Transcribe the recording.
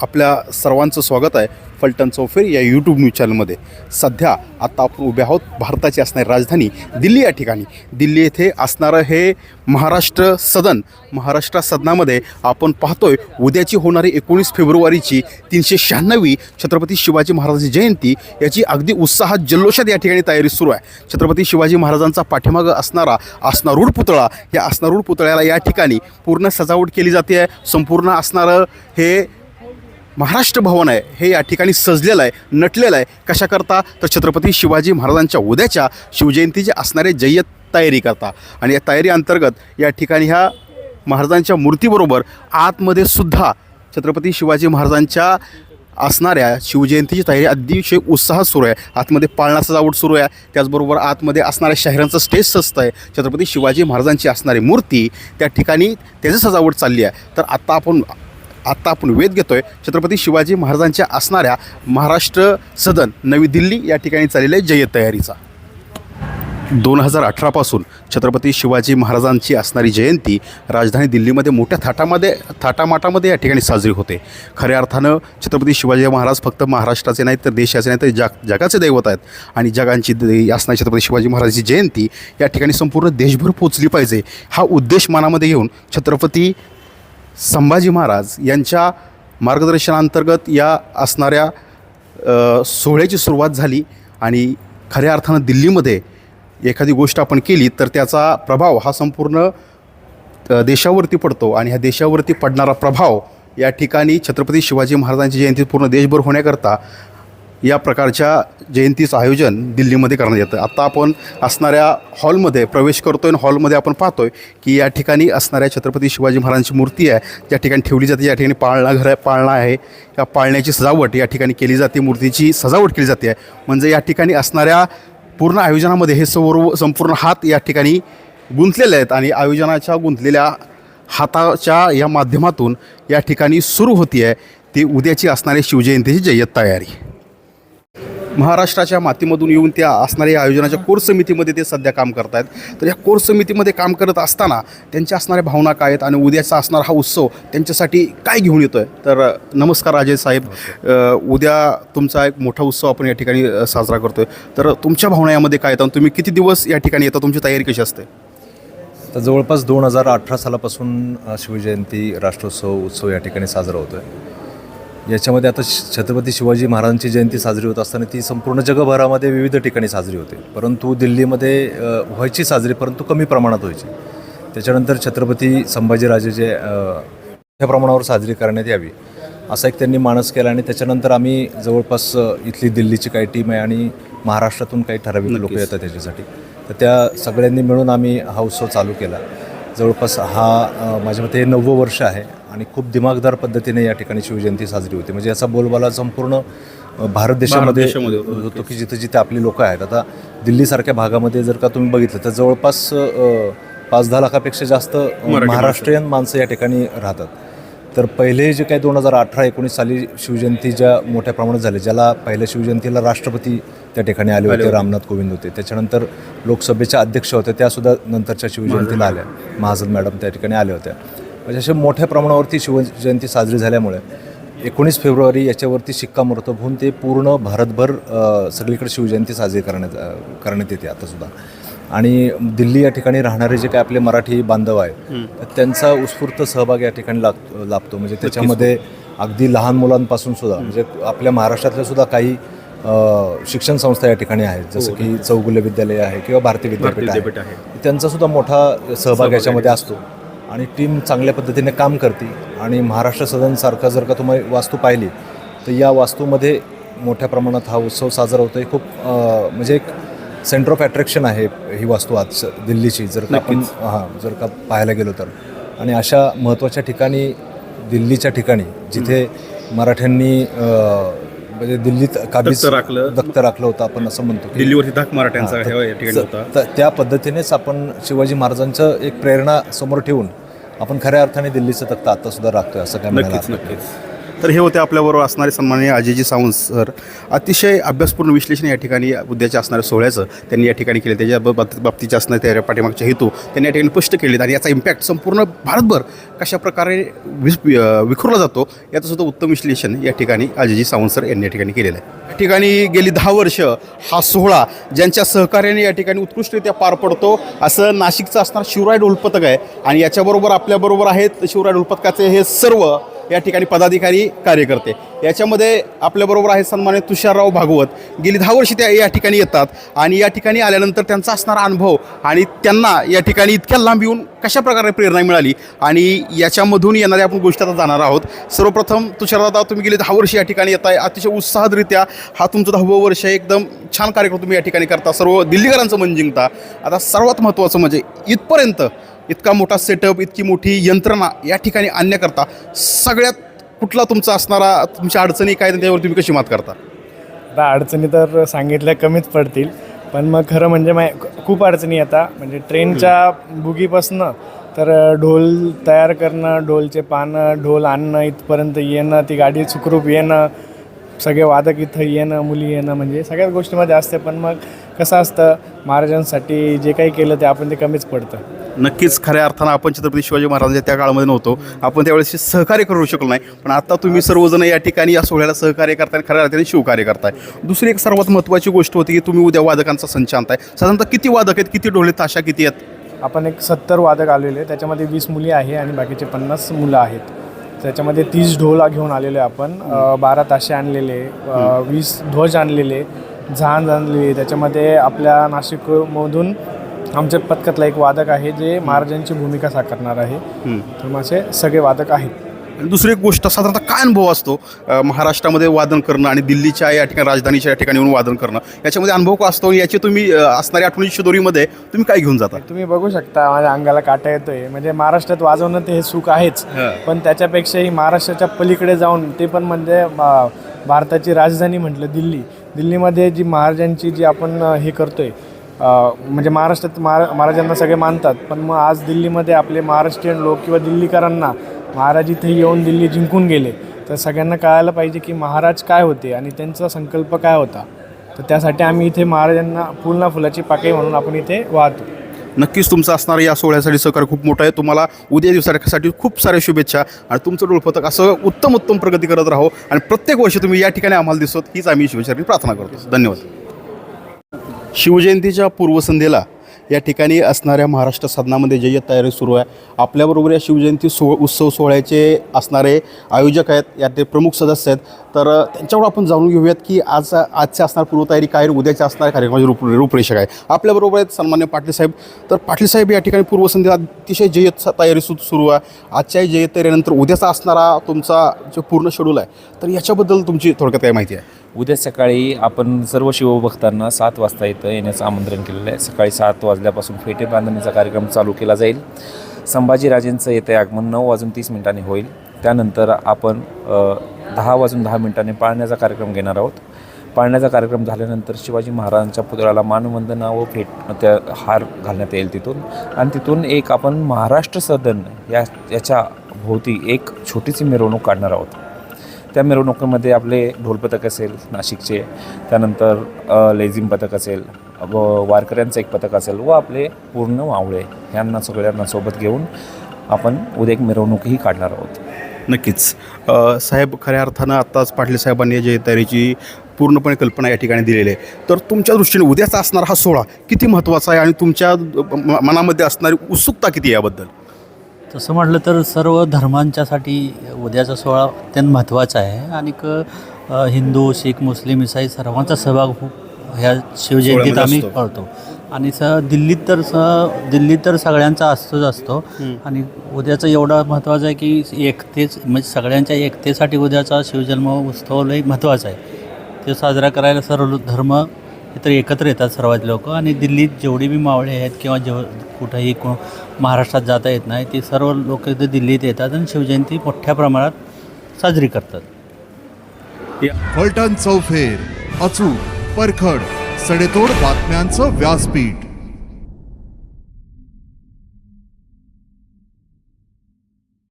आपल्या सर्वांचं स्वागत आहे फलटण चौफेर या यूट्यूब न्यूज चॅनलमध्ये. सध्या आता आपण उभे आहोत भारताची असणारी राजधानी दिल्ली या ठिकाणी. दिल्ली येथे असणारं हे महाराष्ट्र सदन. महाराष्ट्र सदनामध्ये आपण पाहतोय उद्याची होणारी 19 फेब्रुवारीची 396वी छत्रपती शिवाजी महाराजांची जयंती याची अगदी उत्साहात जल्लोषात या ठिकाणी तयारी सुरू आहे. छत्रपती शिवाजी महाराजांचा पाठीमागं असणारा अस्नारूढ पुतळा, या अस्नारूढ पुतळ्याला या ठिकाणी पूर्ण सजावट केली जाते आहे. संपूर्ण असणारं हे महाराष्ट्र भवन आहे हे या ठिकाणी सजलेलं आहे, नटलेलं आहे. कशाकरता तर छत्रपती शिवाजी महाराजांच्या उद्याच्या शिवजयंतीचे असणारे जय्यत तयारी करता. आणि या तयारी अंतर्गत या ठिकाणी ह्या महाराजांच्या मूर्तीबरोबर आतमध्ये सुद्धा छत्रपती शिवाजी महाराजांच्या असणाऱ्या शिवजयंतीची तयारी अतिशय उत्साहात सुरू आहे. आतमध्ये पाळणा सजावट सुरू आहे. त्याचबरोबर आतमध्ये असणाऱ्या शाहिरांचं स्टेज सजतं आहे. छत्रपती शिवाजी महाराजांची असणारी मूर्ती त्या ठिकाणी त्याची सजावट चालली आहे. तर आत्ता आपण वेध घेतो आहे छत्रपती शिवाजी महाराजांच्या असणाऱ्या महाराष्ट्र सदन नवी दिल्ली या ठिकाणी चाललेल्या जय्यत तयारीचा. 2018पासून छत्रपती शिवाजी महाराजांची असणारी जयंती राजधानी दिल्लीमध्ये मोठ्या थाटामाटामध्ये या ठिकाणी साजरी होते. खऱ्या अर्थानं छत्रपती शिवाजी महाराज फक्त महाराष्ट्राचे नाहीत तर देशाचे नाही तर जगाचे दैवत आहेत. आणि जगांची असणारी छत्रपती शिवाजी महाराजांची जयंती या ठिकाणी संपूर्ण देशभर पोचली पाहिजे हा उद्देश मनामध्ये घेऊन छत्रपती संभाजी महाराज यांच्या मार्गदर्शनांतर्गत या असणाऱ्या सोहळ्याची सुरुवात झाली. आणि खऱ्या अर्थानं दिल्लीमध्ये एखादी गोष्ट आपण केली तर त्याचा प्रभाव हा संपूर्ण देशावरती पडतो. आणि ह्या देशावरती पडणारा प्रभाव या ठिकाणी छत्रपती शिवाजी महाराजांची जयंती पूर्ण देशभर होण्याकरता या प्रकारच्या जयंतीचं आयोजन दिल्लीमध्ये करण्यात येतं. आता आपण असणाऱ्या हॉलमध्ये प्रवेश करतो आहे. हॉलमध्ये आपण पाहतो आहे की या ठिकाणी असणाऱ्या छत्रपती शिवाजी महाराजांची मूर्ती आहे ज्या ठिकाणी ठेवली जाते. या ठिकाणी पाळणा आहे. या पाळण्याची सजावट या ठिकाणी केली जाते. मूर्तीची सजावट केली जाते. म्हणजे या ठिकाणी असणाऱ्या पूर्ण आयोजनामध्ये हे संपूर्ण हात या ठिकाणी गुंतलेले आहेत. आणि आयोजनाच्या गुंतलेल्या हाताच्या या माध्यमातून या ठिकाणी सुरू होती आहे ती उद्याची असणारी शिवजयंतीची जय्यत तयारी. महाराष्ट्राच्या मातीमधून येऊन त्या असणाऱ्या आयोजनाच्या कोर समितीमध्ये ते सध्या काम करत आहेत. तर या कोर समितीमध्ये काम करत असताना त्यांच्या असणाऱ्या भावना काय आहेत आणि उद्याचा असणारा हा उत्सव त्यांच्यासाठी काय घेऊन येतो आहे. तर नमस्कार अजय साहेब, उद्या तुमचा एक मोठा उत्सव आपण या ठिकाणी साजरा करतो आहे. तर तुमच्या भावना यामध्ये काय आहेत आणि तुम्ही किती दिवस या ठिकाणी येता, तुमची तयारी कशी असते? तर जवळपास 2018 सालापासून शिवजयंती उत्सव या ठिकाणी साजरा होतो आहे. याच्यामध्ये आता छत्रपती शिवाजी महाराजांची जयंती साजरी होत असताना ती संपूर्ण जगभरामध्ये विविध ठिकाणी साजरी होते. परंतु दिल्लीमध्ये व्हायची साजरी, परंतु कमी प्रमाणात व्हायची. त्याच्यानंतर छत्रपती संभाजीराजे जे मोठ्या प्रमाणावर साजरी करण्यात यावी असा एक त्यांनी मानस केला. आणि त्याच्यानंतर आम्ही जवळपास इथली दिल्लीची काही टीम आहे आणि महाराष्ट्रातून काही ठराविक लोक येतात त्याच्यासाठी. तर त्या सगळ्यांनी मिळून आम्ही हा उत्सव चालू केला. जवळपास हा माझ्या मते 9वं वर्ष आहे आणि खूप दिमागदार पद्धतीने या ठिकाणी शिवजयंती साजरी होते. म्हणजे याचा बोलबाला संपूर्ण भारत देशामध्ये होतो की जिथे जिथे आपली लोकं आहेत. आता दिल्लीसारख्या भागामध्ये जर का तुम्ही बघितलं तर जवळपास 5-10 लाखापेक्षा जास्त महाराष्ट्रीयन माणसं या ठिकाणी राहतात. तर पहिले जे काही 2018-19 साली शिवजयंती ज्या मोठ्या प्रमाणात झाले, ज्याला पहिल्या शिवजयंतीला राष्ट्रपती त्या ठिकाणी आले होते, रामनाथ कोविंद होते. त्याच्यानंतर लोकसभेच्या अध्यक्ष होत्या, त्यासुद्धा नंतरच्या शिवजयंतीला आल्या. महाजन मॅडम त्या ठिकाणी आल्या होत्या. म्हणजे अशा मोठ्या प्रमाणावरती शिवजयंती साजरी झाल्यामुळे 19 फेब्रुवारी याच्यावरती शिक्कामोर्तब होऊन ते पूर्ण भारतभर सगळीकडे शिवजयंती साजरी करण्यात येते आतासुद्धा. आणि दिल्ली या ठिकाणी राहणारे जे काही आपले मराठी बांधव आहेत त्यांचा उत्स्फूर्त सहभाग या ठिकाणी लाभतो. म्हणजे त्याच्यामध्ये अगदी लहान मुलांपासून सुद्धा, म्हणजे आपल्या महाराष्ट्रातल्या सुद्धा काही शिक्षण संस्था या ठिकाणी आहेत, जसं की चौगुले विद्यालय आहे किंवा भारतीय विद्यापीठ आहे. त्यांचासुद्धा मोठा सहभाग याच्यामध्ये असतो आणि टीम चांगल्या पद्धतीने काम करते. आणि महाराष्ट्र सदनसारखा जर का तुम्ही वास्तू पाहिली तर या वास्तूमध्ये मोठ्या प्रमाणात हा उत्सव साजरा होतो आहे. खूप म्हणजे एक सेंटर ऑफ अट्रॅक्शन आहे ही वास्तू आज दिल्लीची, जर का आपण जर का पाहायला गेलो तर. आणि अशा महत्त्वाच्या ठिकाणी, दिल्लीच्या ठिकाणी जिथे मराठ्यांनी म्हणजे दिल्लीत काबीज दख्त राखलं होतं आपण असं म्हणतो, दिल्लीवरती धाक मराठ्यांचा या ठिकाणी होता. तर त्या पद्धतीनेच आपण शिवाजी महाराजांचं एक प्रेरणा समोर ठेवून आपण खऱ्या अर्थाने दिल्लीचं तख्त आत्तासुद्धा राखतोय असं काय म्हणायला. नक्कीच. तर हे होते आपल्याबरोबर असणारे सन्माननीय अजयजी सावंत सर. अतिशय अभ्यासपूर्ण विश्लेषण या ठिकाणी उद्याच्या असणाऱ्या सोहळ्याचं त्यांनी या ठिकाणी केले. त्याच्या बाबतीचे असणारे त्या पाठीमागचे हेतू त्यांनी या ठिकाणी स्पष्ट केलेत आणि याचा इम्पॅक्ट संपूर्ण भारतभर कशाप्रकारे विखुरला जातो याचं सुद्धा उत्तम विश्लेषण या ठिकाणी अजयजी सावंत सर यांनी या ठिकाणी केलेलं आहे. या ठिकाणी गेली 10 वर्ष हा सोहळा ज्यांच्या सहकार्याने या ठिकाणी उत्कृष्टरित्या पार पडतो असं नाशिकचं असणार शिवराय ढोल पथक आहे आणि याच्याबरोबर आपल्याबरोबर आहेत शिवराय ढोल पथकाचे हे सर्व या ठिकाणी पदाधिकारी कार्यकर्ते. याच्यामध्ये आपल्याबरोबर आहे सन्मानित तुषारराव भागवत. गेली 10 वर्षे त्या या ठिकाणी येतात आणि या ठिकाणी आल्यानंतर त्यांचा असणारा अनुभव आणि त्यांना या ठिकाणी इतक्या लांब येऊन कशा प्रकारे प्रेरणा मिळाली आणि याच्यामधून येणाऱ्या आपण गोष्टी आता जाणार आहोत. सर्वप्रथम तुषारदादा, तुम्ही गेली 10 वर्षे या ठिकाणी येत आहे, अतिशय उत्साहरित्या हा तुमचं 10वं वर्ष आहे, एकदम छान कार्यक्रम तुम्ही या ठिकाणी करता, सर्व दिल्लीकरांचं मन जिंकता. आता सर्वात महत्त्वाचं म्हणजे इथपर्यंत इतका मोठा सेटअप, इतकी मोठी यंत्रणा या ठिकाणी आणण्याकरता सगळ्यात कुठला तुमचा असणारा तुमच्या अडचणी काय त्यावर तुम्ही कशी मात करता? आता अडचणी तर सांगितल्या कमीच पडतील, पण मग खरं म्हणजे खूप अडचणी येतात. म्हणजे ट्रेनच्या बुगीपासनं तर ढोल तयार करणं, ढोलचे पानं, ढोल आणणं, इथपर्यंत येणं, ती गाडी सुखरूप येणं, सगळे वादक इथं येणं, मुली येणं, म्हणजे सगळ्याच गोष्टीमध्ये असते. पण मग कसं असतं, महाराजांसाठी जे काही केलं ते आपण ते कमीच पडतं. नक्कीच खऱ्या अर्थानं आपण छत्रपती शिवाजी महाराजांच्या त्या काळामध्ये नव्हतो, आपण त्यावेळेस सहकार्य करू शकलो नाही, पण आता तुम्ही सर्वजण या ठिकाणी या सोहळ्याला सहकार्य करताय, खऱ्या अर्थाने शिवकार्य करताय. दुसरी एक सर्वात महत्त्वाची गोष्ट होती की तुम्ही उद्या वादकांचा संच आणताय. साधारणतः किती वादक आहेत, किती ढोले, ताशा किती आहेत? आपण एक 70 वादक आलेले, त्याच्यामध्ये 20 मुली आहे आणि बाकीचे 50 मुलं आहेत. त्याच्यामध्ये 30 ढोल घेऊन आलेले आपण, 12 ताशे आणलेले, 20 ध्वज आणलेले, झांज आणलेली. त्याच्यामध्ये आपल्या नाशिकमधून आमच्या पथकातला एक वादक आहे जे महाराजांची भूमिका साकारणार आहे. तर मग असे सगळे वादक आहेत. आणि दुसरी एक गोष्ट, साधारणतः काय अनुभव असतो महाराष्ट्रामध्ये वादन करणं आणि दिल्लीच्या या ठिकाणी राजधानीच्या या ठिकाणी येऊन वादन करणं, याच्यामध्ये अनुभव का असतो? याची तुम्ही असणाऱ्या आठवणीच्या दोरीमध्ये तुम्ही काय घेऊन जाता? तुम्ही बघू शकता, माझ्या अंगाला काटा येतोय. म्हणजे महाराष्ट्रात वाजवणं ते हे सुख आहेच, पण त्याच्यापेक्षाही महाराष्ट्राच्या पलीकडे जाऊन, ते पण म्हणजे भारताची राजधानी म्हटलं दिल्लीमध्ये जी महाराजांची जी आपण हे करतोय, म्हणजे महाराष्ट्रात महाराजांना सगळे मानतात, पण मग आज दिल्लीमध्ये आपले महाराष्ट्रीयन लोक किंवा दिल्लीकरांना महाराज इथे येऊन दिल्ली जिंकून गेले, तर सगळ्यांना कळायला पाहिजे की महाराज काय होते आणि त्यांचा संकल्प काय होता. तर त्यासाठी आम्ही इथे महाराजांना फुल ना फुलाची पाकळी म्हणून आपण इथे वाहतो. नक्कीच तुमचं असणारं या सोहळ्यासाठी सहकार्य खूप मोठं आहे. तुम्हाला उद्या दिवसासाठी खूप साऱ्या शुभेच्छा आणि तुमचं ढोलपथक असं उत्तम प्रगती करत राहो आणि प्रत्येक वर्षी तुम्ही या ठिकाणी आम्हाला दिसत, हीच आम्ही शिवशरणी प्रार्थना करतो. धन्यवाद. शिवजयंतीच्या पूर्वसंध्येला या ठिकाणी असणाऱ्या महाराष्ट्र सदनामध्ये जय्यत तयारी सुरू आहे. आपल्याबरोबर या शिवजयंती उत्सव सोहळ्याचे असणारे आयोजक आहेत, यात ते प्रमुख सदस्य आहेत. तर त्यांच्याकडून आपण जाणून घेऊयात की आजच्या असणार पूर्वतयारी काय, उद्याच्या असणाऱ्या कार्यक्रमाची रूपरेषा काय. आपल्याबरोबर आहेत सन्मान्य पाटील साहेब. तर पाटील साहेब, या ठिकाणी पूर्वसंध्येला अतिशय जय्यत तयारी सुरू आहे. आजच्या जय्यत तयारीनंतर उद्याचा असणारा तुमचा जो पूर्ण शेड्यूल आहे, तर याच्याबद्दल तुमची थोडक्यात काय माहिती आहे? उद्या सकाळी आपण सर्व शिवभक्तांना 7 वाजता इथं येण्याचं आमंत्रण केलेलं आहे. सकाळी 7 वाजल्यापासून फेटे बांधण्याचा कार्यक्रम चालू केला जाईल. संभाजीराजेंचं येते आगमन 9:30 होईल. त्यानंतर आपण 10:10 पाळण्याचा कार्यक्रम घेणार आहोत. पाळण्याचा कार्यक्रम झाल्यानंतर शिवाजी महाराजांच्या पुतळ्याला मानवंदना व त्या हार घालण्यात येईल तिथून, आणि तिथून एक आपण महाराष्ट्र सदन याच्या भोवती एक छोटीशी मिरवणूक काढणार आहोत. त्या मिरवणुकीमध्ये आपले ढोलपथक असेल नाशिकचे, त्यानंतर लेझिम पथक असेल, वारकऱ्यांचं एक पथक असेल व आपले पूर्ण मावळे यांना सगळ्यांना सोबत घेऊन आपण उद्या एक मिरवणूकही काढणार आहोत. नक्कीच साहेब, खऱ्या अर्थानं आत्ताच पाटील साहेबांनी जे तयारीची पूर्णपणे कल्पना या ठिकाणी दिलेली आहे, तर तुमच्या दृष्टीने उद्याचा असणारा हा सोहळा किती महत्त्वाचा आहे आणि तुमच्या मनामध्ये असणारी उत्सुकता किती आहे याबद्दल? तसं म्हटलं तर सर्व धर्मांच्यासाठी उद्याचा सोहळा अत्यंत महत्त्वाचा आहे आणि हिंदू, शीख, मुस्लिम, इसाई सर्वांचा सहभाग ह्या शिवजयंतीत आम्ही करतो. आणि दिल्लीत तर सगळ्यांचा असतो आणि उद्याचं एवढं महत्त्वाचं आहे की म्हणजे सगळ्यांच्या एकतेसाठी उद्याचा शिवजन्म उत्सव लई महत्त्वाचा आहे. ते साजरा करायला सर्व धर्म इतर एकत्र येतात, सर्वात लोक. आणि दिल्लीत जेवढी बी मावळे आहेत किंवा कुठंही महाराष्ट्रात जाता येत नाही, ते सर्व लोक इथे दिल्लीत येतात आणि शिवजयंती मोठ्या प्रमाणात साजरी करतात. फलटण चौफेर, अचूक, परखड, सडेतोड बातम्यांचं व्यासपीठ.